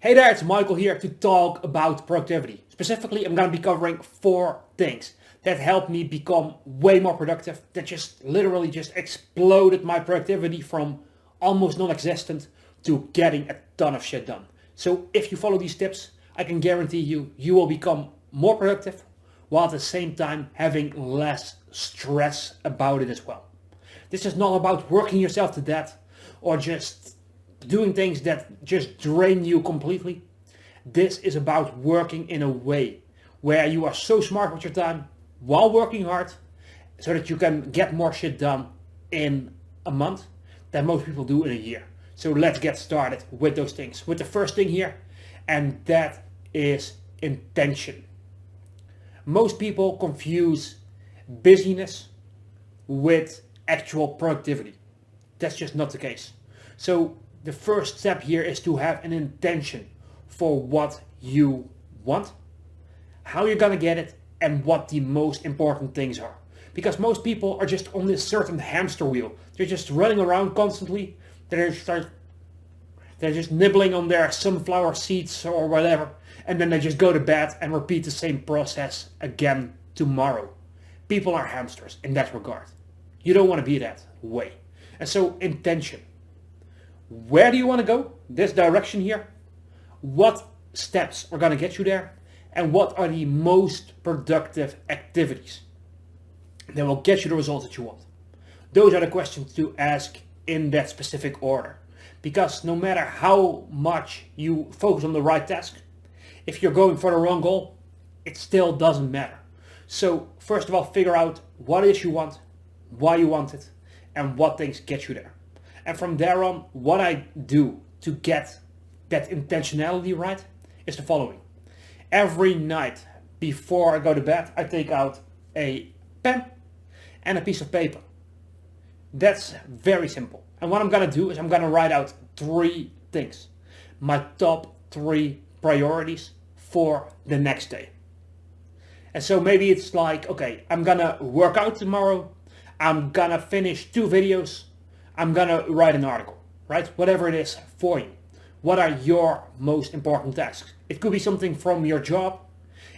Hey there, it's Michael here to talk about productivity. Specifically, I'm going to be covering 4 things that helped me become way more productive, that just literally just exploded my productivity from almost non-existent to getting a ton of shit done. So if you follow these tips, I can guarantee you will become more productive while at the same time having less stress about it as well. This is not about working yourself to death or just doing things that just drain you completely. This is about working in a way where you are so smart with your time while working hard so that you can get more shit done in a month than most people do in a year. So let's get started with those things. With the first thing here, and that is intention. Most people confuse busyness with actual productivity. That's just not the case. So the first step here is to have an intention for what you want, how you're gonna get it, and what the most important things are. Because most people are just on this certain hamster wheel. They're just running around constantly. They're just nibbling on their sunflower seeds or whatever, and then they just go to bed and repeat the same process again tomorrow. People are hamsters in that regard. You don't want to be that way. And so intention. Where do you want to go? This direction here. What steps are going to get you there? And what are the most productive activities that will get you the results that you want? Those are the questions to ask in that specific order. Because no matter how much you focus on the right task, if you're going for the wrong goal, it still doesn't matter. So first of all, figure out what it is you want, why you want it, and what things get you there. And from there on, what I do to get that intentionality right is the following. Every night before I go to bed, I take out a pen and a piece of paper. That's very simple. And what I'm going to do is I'm going to write out 3 things. My top 3 priorities for the next day. And so maybe it's like, okay, I'm going to work out tomorrow. I'm going to finish 2 videos. I'm going to write an article, right? Whatever it is for you. What are your most important tasks? It could be something from your job.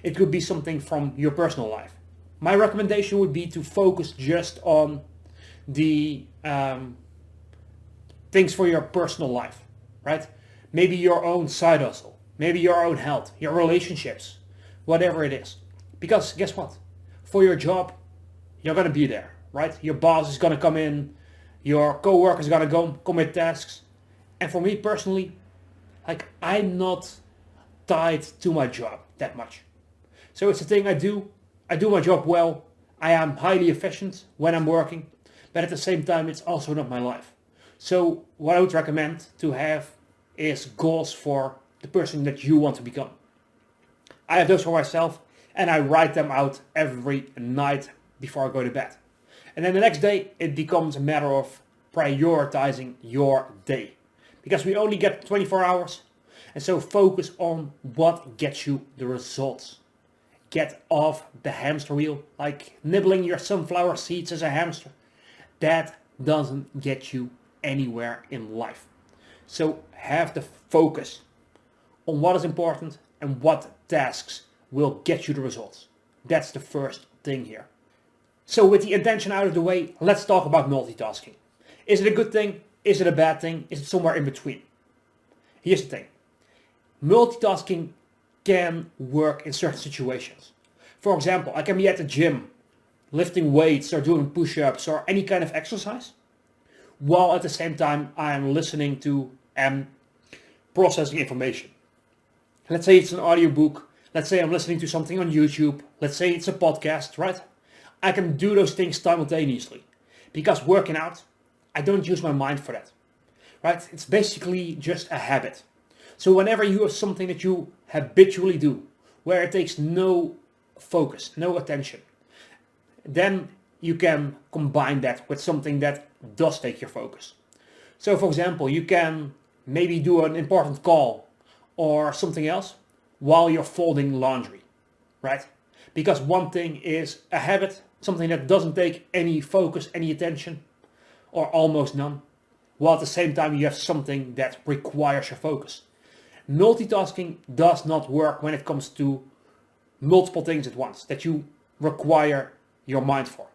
It could be something from your personal life. My recommendation would be to focus just on the things for your personal life, right? Maybe your own side hustle, maybe your own health, your relationships, whatever it is. Because guess what? For your job, you're going to be there, right? Your boss is going to come in, your coworker is going to go commit tasks. And for me personally, like I'm not tied to my job that much. So it's a thing I do. I do my job well. I am highly efficient when I'm working. But at the same time, it's also not my life. So what I would recommend to have is goals for the person that you want to become. I have those for myself and I write them out every night before I go to bed. And then the next day, it becomes a matter of prioritizing your day. Because we only get 24 hours. And so focus on what gets you the results. Get off the hamster wheel, like nibbling your sunflower seeds as a hamster. That doesn't get you anywhere in life. So have the focus on what is important and what tasks will get you the results. That's the first thing here. So with the intention out of the way, let's talk about multitasking. Is it a good thing? Is it a bad thing? Is it somewhere in between? Here's the thing. Multitasking can work in certain situations. For example, I can be at the gym lifting weights or doing push-ups or any kind of exercise, while at the same time I am listening to and processing information. Let's say it's an audiobook, let's say I'm listening to something on YouTube, let's say it's a podcast, right? I can do those things simultaneously. Because working out, I don't use my mind for that, right? It's basically just a habit. So whenever you have something that you habitually do, where it takes no focus, no attention, then you can combine that with something that does take your focus. So for example, you can maybe do an important call or something else while you're folding laundry, right? Because one thing is a habit, something that doesn't take any focus, any attention, or almost none, while at the same time you have something that requires your focus. Multitasking does not work when it comes to multiple things at once that you require your mind for.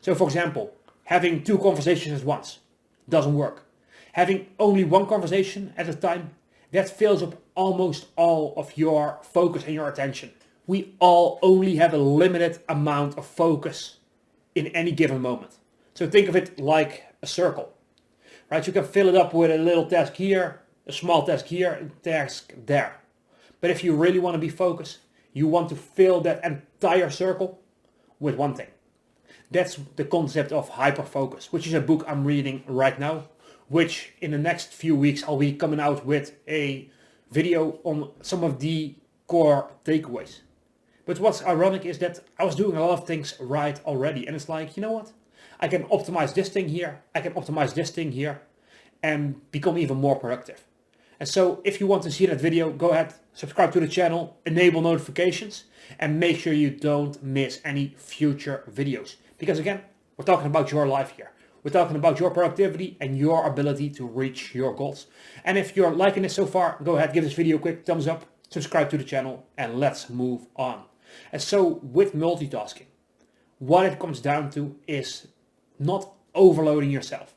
So for example, having two conversations at once doesn't work. Having only one conversation at a time, that fills up almost all of your focus and your attention. We all only have a limited amount of focus in any given moment. So think of it like a circle, right? You can fill it up with a little task here, a small task here, a task there. But if you really want to be focused, you want to fill that entire circle with one thing. That's the concept of hyperfocus, which is a book I'm reading right now, which in the next few weeks I'll be coming out with a video on some of the core takeaways. But what's ironic is that I was doing a lot of things right already, and it's like, you know what? I can optimize this thing here, I can optimize this thing here, and become even more productive. And so if you want to see that video, go ahead, subscribe to the channel, enable notifications, and make sure you don't miss any future videos. Because again, we're talking about your life here. We're talking about your productivity and your ability to reach your goals. And if you're liking this so far, go ahead, give this video a quick thumbs up, subscribe to the channel, and let's move on. And so with multitasking, what it comes down to is not overloading yourself.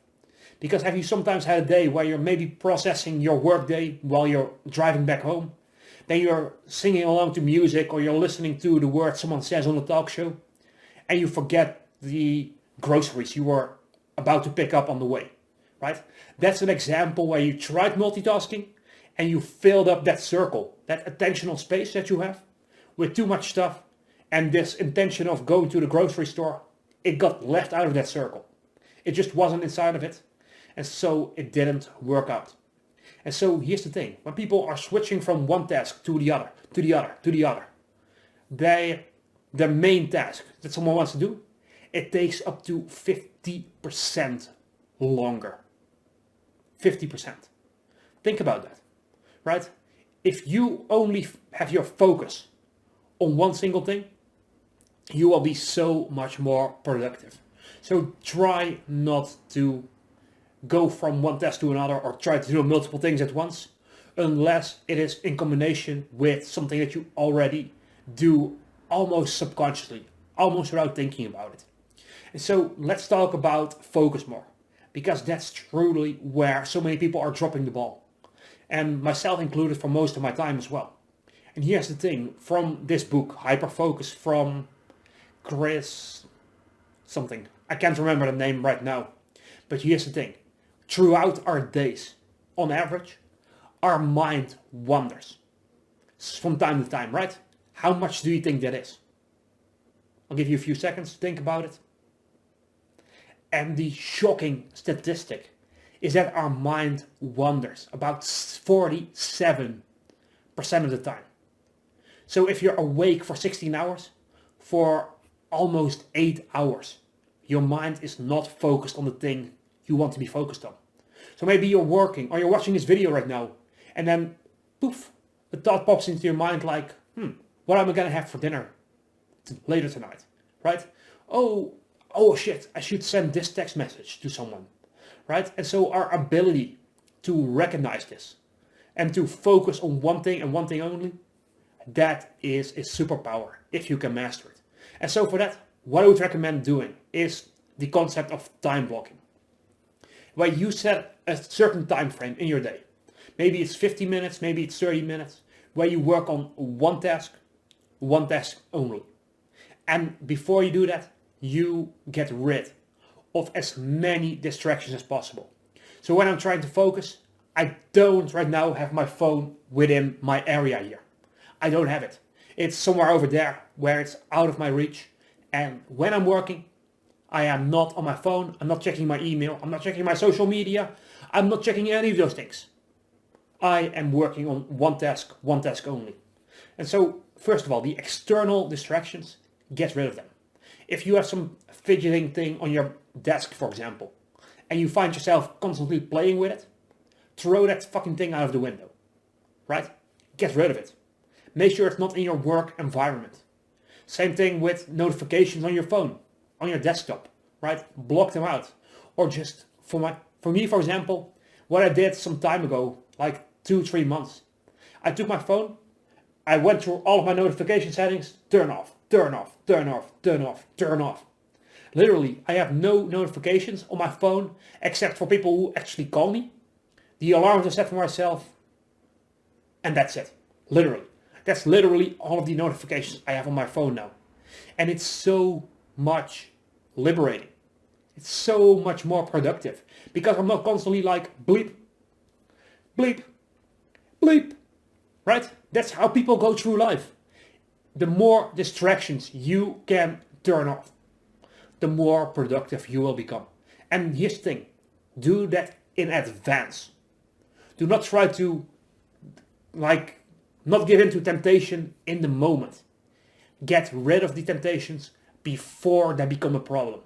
Because have you sometimes had a day where you're maybe processing your work day while you're driving back home? Then you're singing along to music or you're listening to the words someone says on a talk show, and you forget the groceries you were about to pick up on the way, right? That's an example where you tried multitasking and you filled up that circle, that attentional space that you have with too much stuff, and this intention of going to the grocery store, it got left out of that circle. It just wasn't inside of it, and so it didn't work out. And so here's the thing, when people are switching from one task to the other, to the other, to the other, the main task that someone wants to do, it takes up to 50% longer. 50%. Think about that, right? If you only have your focus on one single thing, you will be so much more productive. So try not to go from one task to another or try to do multiple things at once, unless it is in combination with something that you already do almost subconsciously, almost without thinking about it. And so let's talk about focus more, because that's truly where so many people are dropping the ball, and myself included for most of my time as well. And here's the thing, from this book, Hyperfocus, from Chris something, I can't remember the name right now, but here's the thing, throughout our days, on average, our mind wanders from time to time, right? How much do you think that is? I'll give you a few seconds to think about it. And the shocking statistic is that our mind wanders about 47% of the time. So if you're awake for 16 hours, for almost 8 hours, your mind is not focused on the thing you want to be focused on. So maybe you're working or you're watching this video right now, and then poof, a thought pops into your mind like, what am I going to have for dinner later tonight, right? Oh shit, I should send this text message to someone, right? And so our ability to recognize this and to focus on one thing and one thing only, that is a superpower if you can master it. And so for that, what I would recommend doing is the concept of time blocking, where you set a certain time frame in your day. Maybe it's 50 minutes, maybe it's 30 minutes, where you work on one task only. And before you do that, you get rid of as many distractions as possible. So when I'm trying to focus, I don't right now have my phone within my area here. I don't have it. It's somewhere over there where it's out of my reach. And when I'm working, I am not on my phone. I'm not checking my email. I'm not checking my social media. I'm not checking any of those things. I am working on one task only. And so, first of all, the external distractions, get rid of them. If you have some fidgeting thing on your desk, for example, and you find yourself constantly playing with it, throw that fucking thing out of the window, right? Get rid of it. Make sure it's not in your work environment. Same thing with notifications on your phone, on your desktop, right? Block them out. Or just, for me, for example, what I did some time ago, like 2-3 months, I took my phone, I went through all of my notification settings, turn off, turn off, turn off, turn off, turn off. Literally, I have no notifications on my phone except for people who actually call me. The alarms I set for myself, and that's it. Literally. That's literally all of the notifications I have on my phone now. And it's so much liberating. It's so much more productive because I'm not constantly like bleep, bleep, bleep, right? That's how people go through life. The more distractions you can turn off, the more productive you will become. And here's the thing, do that in advance. Do not try to not give in to temptation in the moment. Get rid of the temptations before they become a problem.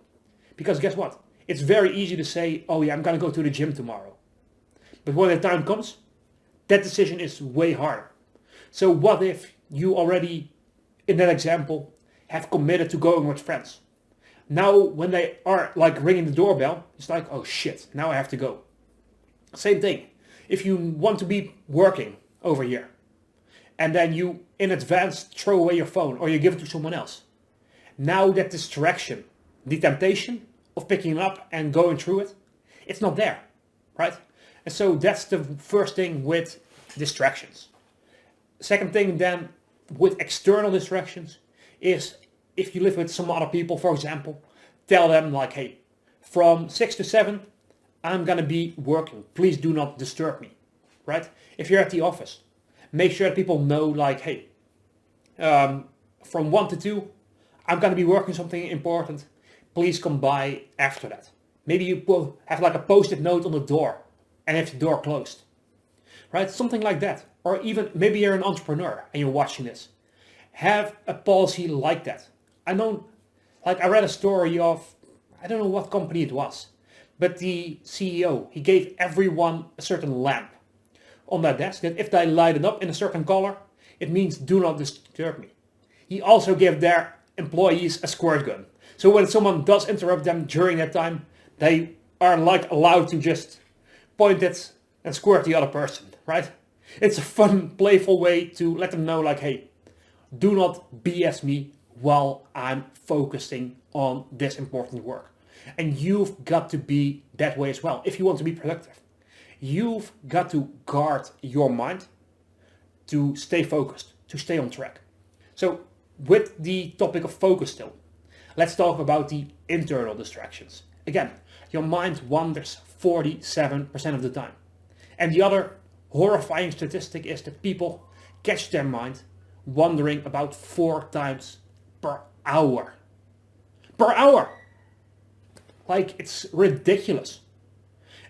Because guess what? It's very easy to say, oh yeah, I'm gonna go to the gym tomorrow. But when the time comes, that decision is way harder. So what if you already, in that example, have committed to going with friends? Now when they are like ringing the doorbell, it's like, oh shit, now I have to go. Same thing. If you want to be working over here, and then you in advance throw away your phone or you give it to someone else. Now that distraction, the temptation of picking it up and going through it, it's not there, right? And so that's the first thing with distractions. Second thing then with external distractions is if you live with some other people, for example, tell them like, hey, from 6 to 7, I'm gonna be working. Please do not disturb me, right? If you're at the office, make sure that people know like, hey, from 1 to 2, I'm going to be working something important. Please come by after that. Maybe you will have like a post-it note on the door and have the door closed, right? Something like that. Or even maybe you're an entrepreneur and you're watching this. Have a policy like that. I read a story of, I don't know what company it was, but the CEO, he gave everyone a certain lamp on their desk that if they light it up in a certain color, it means do not disturb me. He also gave their employees a squirt gun. So when someone does interrupt them during that time, they are like allowed to just point it and squirt the other person, right? It's a fun, playful way to let them know like, hey, do not BS me while I'm focusing on this important work. And you've got to be that way as well if you want to be productive. You've got to guard your mind to stay focused, to stay on track. So with the topic of focus still, let's talk about the internal distractions. Again, your mind wanders 47% of the time. And the other horrifying statistic is that people catch their mind wandering about 4 times per hour. Per hour! Like, it's ridiculous.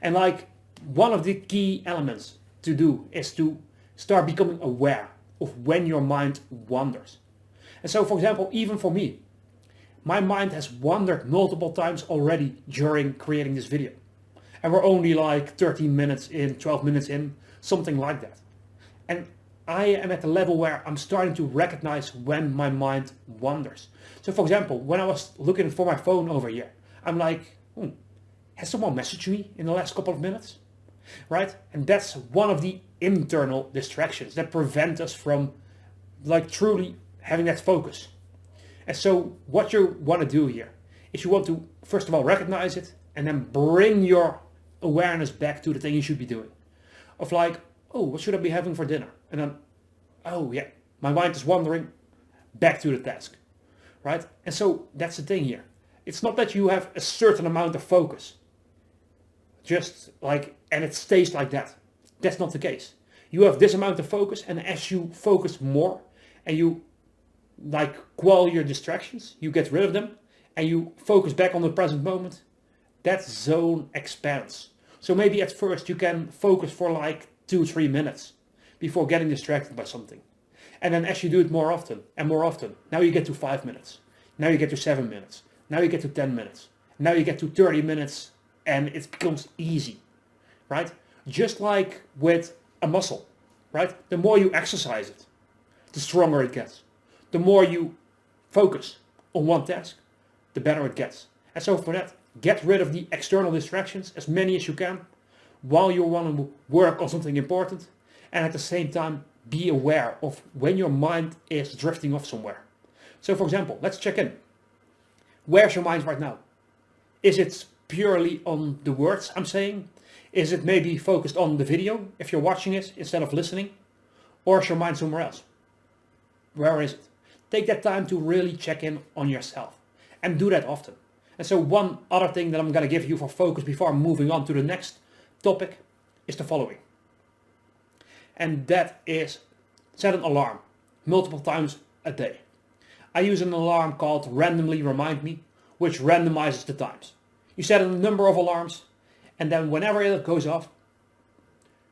And like, one of the key elements to do is to start becoming aware of when your mind wanders. And so, for example, even for me, my mind has wandered multiple times already during creating this video. And we're only like 13 minutes in, 12 minutes in, something like that. And I am at the level where I'm starting to recognize when my mind wanders. So for example, when I was looking for my phone over here, I'm like, has someone messaged me in the last couple of minutes? Right? And that's one of the internal distractions that prevent us from like truly having that focus. And so what you want to do here is you want to first of all recognize it and then bring your awareness back to the thing you should be doing. Of like, oh, what should I be having for dinner? And then, oh yeah, my mind is wandering, back to the task. Right? And so that's the thing here. It's not that you have a certain amount of focus. Just like, and it stays like that. That's not the case. You have this amount of focus, and as you focus more and you like quell your distractions, you get rid of them and you focus back on the present moment, that zone expands. So maybe at first you can focus for like 2-3 minutes before getting distracted by something. And then as you do it more often and more often, now you get to 5 minutes. Now you get to 7 minutes. Now you get to 10 minutes. Now you get to 30 minutes and it becomes easy, right? Just like with a muscle, right? The more you exercise it, the stronger it gets. The more you focus on one task, the better it gets. And so for that, get rid of the external distractions, as many as you can, while you want to work on something important. And at the same time, be aware of when your mind is drifting off somewhere. So for example, let's check in. Where's your mind right now? Is it purely on the words I'm saying? Is it maybe focused on the video if you're watching it instead of listening? Or is your mind somewhere else? Where is it? Take that time to really check in on yourself and do that often. And so one other thing that I'm going to give you for focus before moving on to the next topic is the following. And that is set an alarm multiple times a day. I use an alarm called randomly remind me, which randomizes the times. You set a number of alarms, and then whenever it goes off,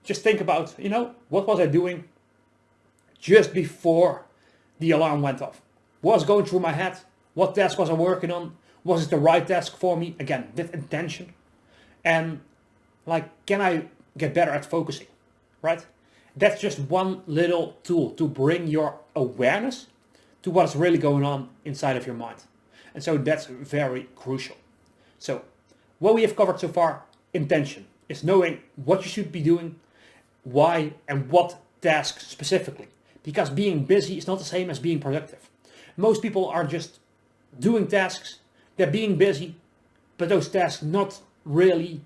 just think about, what was I doing just before the alarm went off? What was going through my head? What task was I working on? Was it the right task for me? Again, with intention. And can I get better at focusing, right? That's just one little tool to bring your awareness to what is really going on inside of your mind. And so that's very crucial. So what we have covered so far, intention, is knowing what you should be doing, why, and what tasks specifically. Because being busy is not the same as being productive. Most people are just doing tasks, they're being busy, but those tasks not really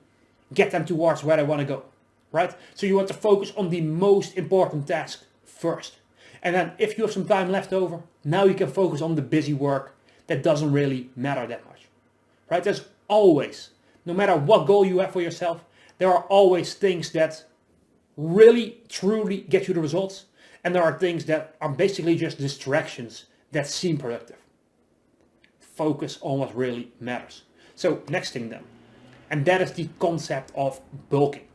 get them towards where they want to go, right? So you want to focus on the most important task first. And then if you have some time left over, now you can focus on the busy work that doesn't really matter that much, right? There's always, no matter what goal you have for yourself, there are always things that really, truly get you the results. And there are things that are basically just distractions that seem productive. Focus on what really matters. So next thing then, and that is the concept of bulking.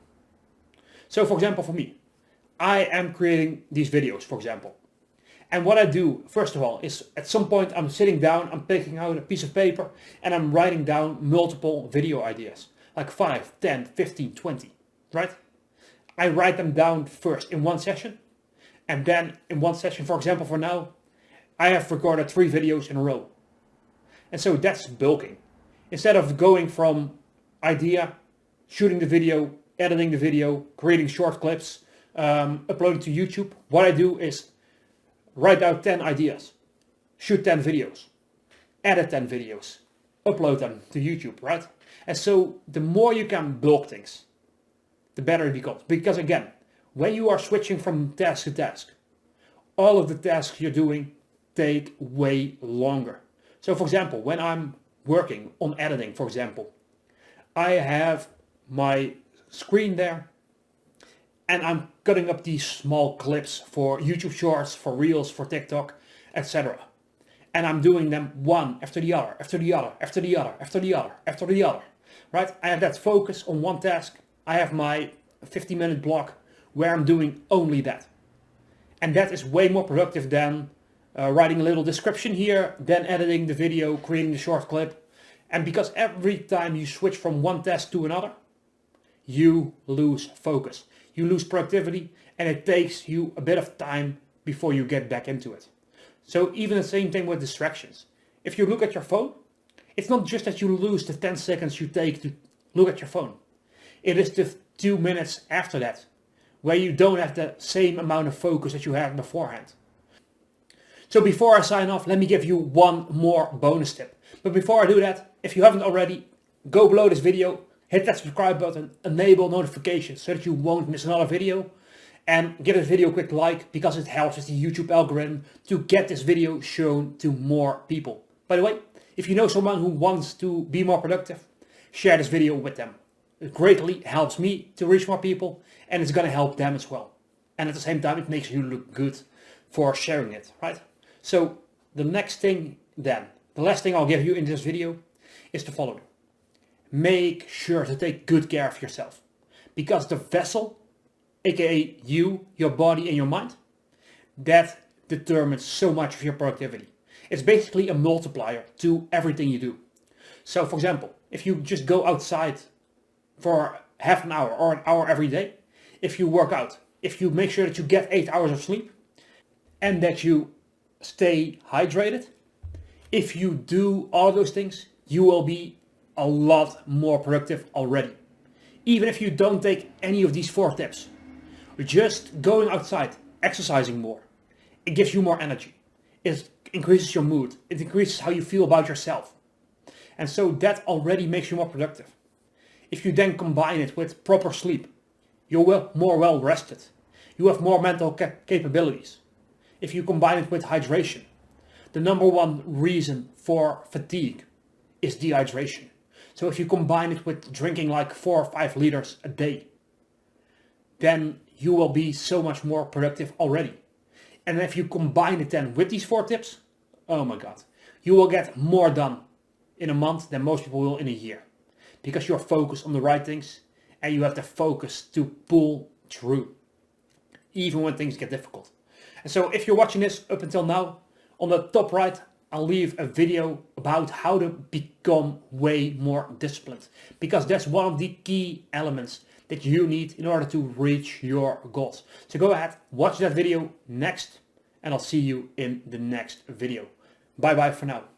So for example, for me, I am creating these videos, for example. And what I do, first of all, is at some point I'm sitting down, I'm picking out a piece of paper, and I'm writing down multiple video ideas, like 5, 10, 15, 20, right? I write them down first in one session. And then in one session, for example, for now, I have recorded 3 videos in a row. And so that's bulking. Instead of going from idea, shooting the video, editing the video, creating short clips, uploading to YouTube, what I do is write out 10 ideas, shoot 10 videos, edit 10 videos, upload them to YouTube, right? And so the more you can bulk things, the better it becomes. Because again, when you are switching from task to task, all of the tasks you're doing take way longer. So for example, when I'm working on editing, for example, I have my screen there and I'm cutting up these small clips for YouTube Shorts, for Reels, for TikTok, etc. And I'm doing them one after the other, after the other, after the other, after the other, after the other, right? I have that focus on one task. I have my 50-minute block where I'm doing only that. And that is way more productive than writing a little description here, then editing the video, creating the short clip. And because every time you switch from one task to another, you lose focus, you lose productivity, and it takes you a bit of time before you get back into it. So even the same thing with distractions. If you look at your phone, it's not just that you lose the 10 seconds you take to look at your phone. It is the 2 minutes after that, where you don't have the same amount of focus that you had beforehand. So before I sign off, let me give you one more bonus tip. But before I do that, if you haven't already, go below this video, hit that subscribe button, enable notifications so that you won't miss another video. And give this video a quick like because it helps with the YouTube algorithm to get this video shown to more people. By the way, if you know someone who wants to be more productive, share this video with them. It greatly helps me to reach more people and it's going to help them as well. And at the same time, it makes you look good for sharing it, right? So the next thing then, the last thing I'll give you in this video is the following. Make sure to take good care of yourself because the vessel, aka you, your body and your mind, that determines so much of your productivity. It's basically a multiplier to everything you do. So for example, if you just go outside for half an hour or an hour every day, if you work out, if you make sure that you get 8 hours of sleep and that you stay hydrated, if you do all those things, you will be a lot more productive already. Even if you don't take any of these 4 tips, just going outside, exercising more. It gives you more energy. It increases your mood. It increases how you feel about yourself. And so that already makes you more productive. If you then combine it with proper sleep, you're more well rested. You have more mental capabilities. If you combine it with hydration, the number one reason for fatigue is dehydration. So if you combine it with drinking like 4 or 5 liters a day, then you will be so much more productive already. And if you combine it then with these 4 tips, oh my God, you will get more done in a month than most people will in a year. Because you're focused on the right things and you have the focus to pull through, even when things get difficult. And so if you're watching this up until now, on the top right, I'll leave a video about how to become way more disciplined. Because that's one of the key elements that you need in order to reach your goals. So go ahead, watch that video next, and I'll see you in the next video. Bye bye for now.